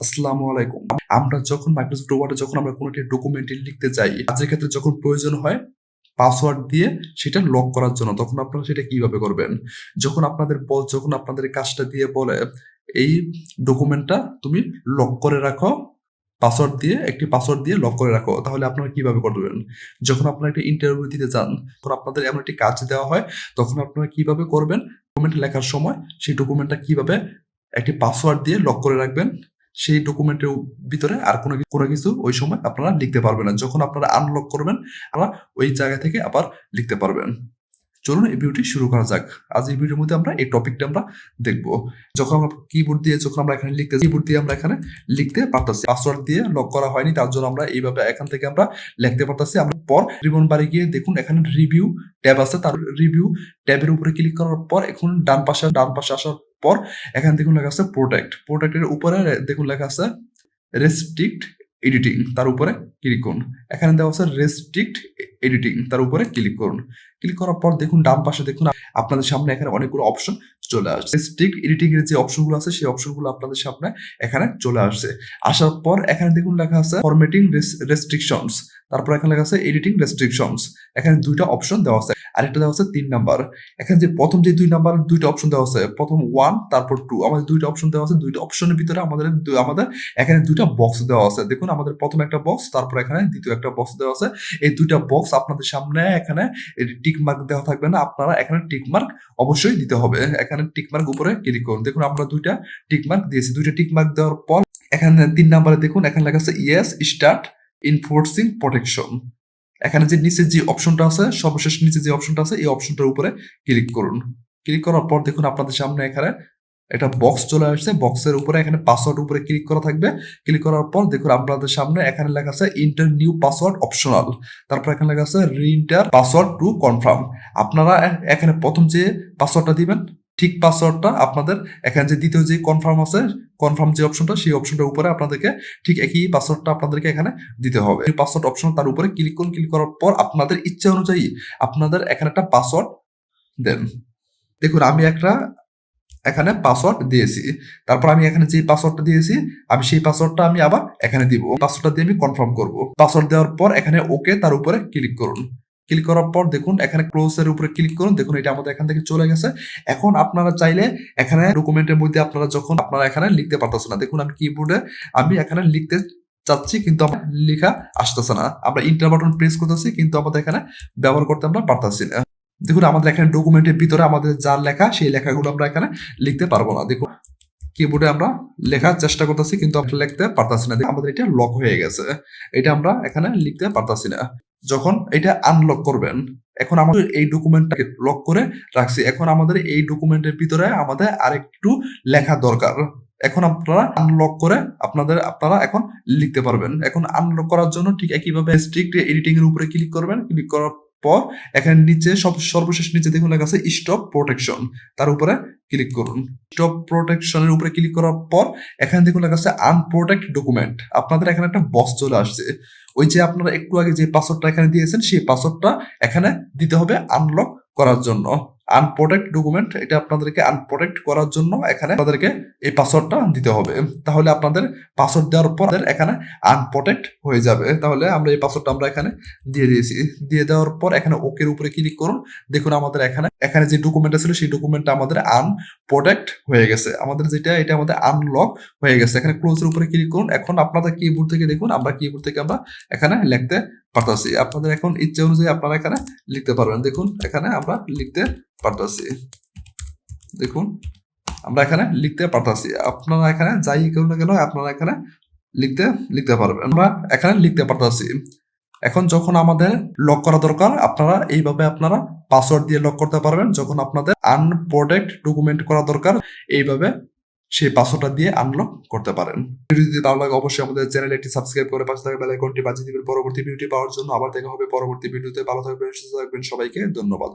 আসসালামু আলাইকুম। আমরা যখন মাইক্রোসফট ওয়ার্ডে যখন আমরা কোনো একটি ডকুমেন্টে লিখতে যাই, কাজের ক্ষেত্রে যখন প্রয়োজন হয় পাসওয়ার্ড দিয়ে সেটা লক করার জন্য, তখন আপনারা সেটা কিভাবে করবেন? যখন আপনাদের কাজটা দিয়ে বলে, "এই ডকুমেন্টটা তুমি লক করে রাখো, একটি পাসওয়ার্ড দিয়ে লক করে রাখো।" তাহলে আপনারা কিভাবে করবেন? যখন আপনারা একটা ইন্টারভিউ দিতে যান, তখন আপনাদের এমন একটি কাজ দেওয়া হয়, তখন আপনারা কিভাবে করবেন? ডকুমেন্ট লেখার সময় সেই ডকুমেন্টটা কিভাবে একটি পাসওয়ার্ড দিয়ে লক করে রাখবেন? সেই ডকুমেন্টের ভিতরে আর কোনো কিছু ওই সময় আপনারা লিখতে পারবেন না। যখন আপনারা আনলক করবেন, আপনারা ওই জায়গা থেকে আবার লিখতে পারবেন। চলুন এই ভিডিওটি শুরু করা যাক। আজ এই ভিডিওর মধ্যে আমরা এই টপিকটা আমরা দেখব। যখন আমরা কিবোর্ড দিয়ে আমরা এখানে লিখতে পারতাছি। পাসওয়ার্ড দিয়ে লক করা হয়নি, তার জন্য আমরা এইভাবে এখান থেকে আমরা লিখতে পারতাছি। আমরা রিবন বারে গিয়ে দেখুন এখানে রিভিউ ট্যাব আছে। তার রিভিউ ট্যাবের উপরে ক্লিক করার পর এখন ডান পাশে আসার পর এখানে দেখুন লেখা আছে প্রোটেক্ট। প্রোটেক্টের উপরে দেখুন লেখা আছে রেস্ট্রিক্ট এডিটিং, তার উপরে ক্লিক করুন। এখানে দেওয়া আছে রেস্ট্রিক্ট এডিটিং, তার উপরে ক্লিক করুন। ক্লিক করার পর দেখুন ডান পাশে দেখুন আপনাদের সামনে এখানে অনেকগুলো অপশন চলে আসছে। রেস্ট্রিক্ট এডিটিং এর যে অপশনগুলো আছে সেই অপশনগুলো আপনাদের সামনে এখানে চলে আসছে। আসার পর এখানে দেখুন লেখা আছে ফরম্যাটিং রেস্ট্রিকশনস, তারপর এখানে লেখা আছে এডিটিং রেস্ট্রিকশনস। এখানে দুইটা অপশন দেওয়া আছে, আরেকটা দেওয়া আছে 3 নাম্বার। এখানে যে প্রথম যে 2 নাম্বার দুইটা অপশন দেওয়া আছে, প্রথম 1 তারপর 2, আমাদের দুইটা অপশন দেওয়া আছে। দুইটা অপশনের ভিতরে আমাদের এখানে দুইটা বক্স দেওয়া আছে। দেখুন আমাদের প্রথম একটা বক্স, তারপর এখানে দ্বিতীয় একটা বক্স দেওয়া আছে। এই দুইটা বক্স আপনাদের সামনে এখানে টিক মার্ক দেওয়া থাকবে না, আপনারা এখানে টিক মার্ক অবশ্যই দিতে হবে। এখানে টিক মার্ক উপরে ক্লিক করুন। দেখুন আমরা দুইটা টিক মার্ক দিয়েছি। দুইটা টিক মার্ক দেওয়ার পর এখানে 3 নাম্বারে দেখুন এখানে লেখা আছে ইয়েস স্টার্ট ইনফোর্সিং প্রোটেকশন। এখানে যে নিচে যে অপশনটা আছে, সর্বশেষ নিচে যে অপশনটা আছে, এই অপশনটার উপরে ক্লিক করুন। ক্লিক করার পর দেখুন আপনাদের সামনে এখানে একটা বক্স চলে আসছে। বক্সের উপরে এখানে পাসওয়ার্ড উপরে ক্লিক করা থাকবে। ক্লিক করার পর দেখুন আপনাদের সামনে এখানে লেখা আছে ইন্টার নিউ পাসওয়ার্ড অপশনাল, তারপর এখানে লেখা আছে রিএন্টার পাসওয়ার্ড টু কনফার্ম। আপনারা এখানে প্রথম যে পাসওয়ার্ডটা দিবেন, ঠিক পাসওয়ার্ডটা আপনাদের এখানে যে দ্বিতীয় যে কনফার্ম আছে, কনফার্ম যে অপশনটা, সেই অপশনটার উপরে আপনাদেরকে ঠিক একই পাসওয়ার্ডটা আপনাদেরকে এখানে দিতে হবে। পাসওয়ার্ড অপশন তার উপরে ক্লিক করুন। ক্লিক করার পর আপনাদের ইচ্ছা অনুযায়ী আপনাদের এখানে একটা পাসওয়ার্ড দেন। দেখুন আমি এখানে পাসওয়ার্ড দিয়েছি। তারপর আমি এখানে যে পাসওয়ার্ডটা দিয়েছি, আমি সেই পাসওয়ার্ডটা আমি আবার এখানে দিব। পাসওয়ার্ডটা দিয়ে আমি কনফার্ম করব। পাসওয়ার্ড দেওয়ার পর এখানে ওকে, তার উপরে ক্লিক করুন। ক্লিক করার পর দেখুন এখানে ক্লোজ এর উপরে ক্লিক করুন। দেখুন এটা আমাদের এখান থেকে চলে গেছে। এখন আপনারা চাইলে এখানে ডকুমেন্টের মধ্যে আপনারা এখানে লিখতে পারতেছেন না। দেখুন আমি এখানে লিখতে চাচ্ছি, কিন্তু আমার লেখা আসতেছে না। আমরা ইন্টার বাটন প্রেস করতেছি, কিন্তু আমাদের এখানে ব্যবহার করতে আমরা পারতাছি না। দেখুন আমাদের এখানে ডকুমেন্টের ভিতরে আমাদের যা লেখা, সেই লেখাগুলো আমরা এখানে লিখতে পারবো না। দেখুন কিবোর্ডে আমরা লেখার চেষ্টা করতেছি, কিন্তু আমরা লিখতে পারতাছি না। আমাদের এটা লক হয়ে গেছে, এটা আমরা এখানে লিখতে পারতাছি না। যখন এটা আনলক করবেন, এখন আমাদের এই ডকুমেন্টটাকে লক করে রাখছি, এখন আমাদের এই ডকুমেন্টের ভিতরে আমাদের আরেকটু লেখা দরকার। এখন আপনারা আনলক করে আপনারা এখন লিখতে পারবেন। এখন আনলক করার জন্য ঠিক একইভাবে স্ট্রিক্ট এডিটিং এর উপরে ক্লিক করবেন। ক্লিক করার পর এখানে নিচে সর্বশেষ নিচে দেখুন লেখা আছে স্টপ প্রোটেকশন, তার উপরে ক্লিক করুন। স্টপ প্রোটেকশনের উপরে ক্লিক করার পর এখানে দেখুন লেখা আছে আনপ্রোটেক্ট ডকুমেন্ট। আপনাদের এখানে একটা বক্স চলে আসছে। ওই যে আপনারা একটু আগে যে পাসওয়ার্ডটা এখানে দিয়েছেন, সেই পাসওয়ার্ডটা এখানে দিতে হবে আনলক করার জন্য। আনপ্রোটেক্ট ডকুমেন্ট, এটা আপনাদেরকে আনপ্রোটেক্ট করার জন্য এখানে আপনাদেরকে এই পাসওয়ার্ডটা দিতে হবে। তাহলে আপনাদের পাসওয়ার্ড দেওয়ার পর এখানে আনপ্রোটেক্ট হয়ে যাবে। তাহলে আমরা এই পাসওয়ার্ডটা আমরা এখানে দিয়ে দিয়েছি। দিয়ে দেওয়ার পর এখানে ওকের উপরে ক্লিক করুন। দেখুন আমাদের এখানে যে ডকুমেন্টটা ছিল, সেই ডকুমেন্টটা আমাদের আনপ্রোটেক্ট হয়ে গেছে। এটা আমাদের আনলক হয়ে গেছে। এখানে ক্লোজের উপরে ক্লিক করুন। এখন আপনাদের কিবোর্ড থেকে দেখুন আমরা এখানে লিখতে পারতাছি। আপনাদের এখন ইচ্ছা অনুযায়ী আপনারা এখানে লিখতে পারবেন। দেখুন এখানে আমরা লিখতে পারতাছি। দেখুন আমরা এখানে লিখতে পারতাছি। আপনারা এখানে যাই কেউ না কেন আপনারা এখানে লিখতে পারবেন। আমরা এখানে লিখতে পারতাছি। এখন যখন আমাদের লক করা দরকার, আপনারা এইভাবে পাসওয়ার্ড দিয়ে লক করতে পারবেন। যখন আপনাদের আনপ্রোটেক্ট ডকুমেন্ট করা দরকার, এইভাবে সেই পাসওয়ার্ডটা দিয়ে আনলক করতে পারেন। ভিডিও যদি ভালো লাগে অবশ্যই আমাদের চ্যানেলে একটি সাবস্ক্রাইব করে পাশে থাকা বেল আইকনটি বাজিয়ে দিবেন পরবর্তী ভিডিওটি পাওয়ার জন্য। আবার দেখা হবে পরবর্তী ভিডিওতে। ভালো থাকবেন, সুস্থ থাকবেন, সবাইকে ধন্যবাদ।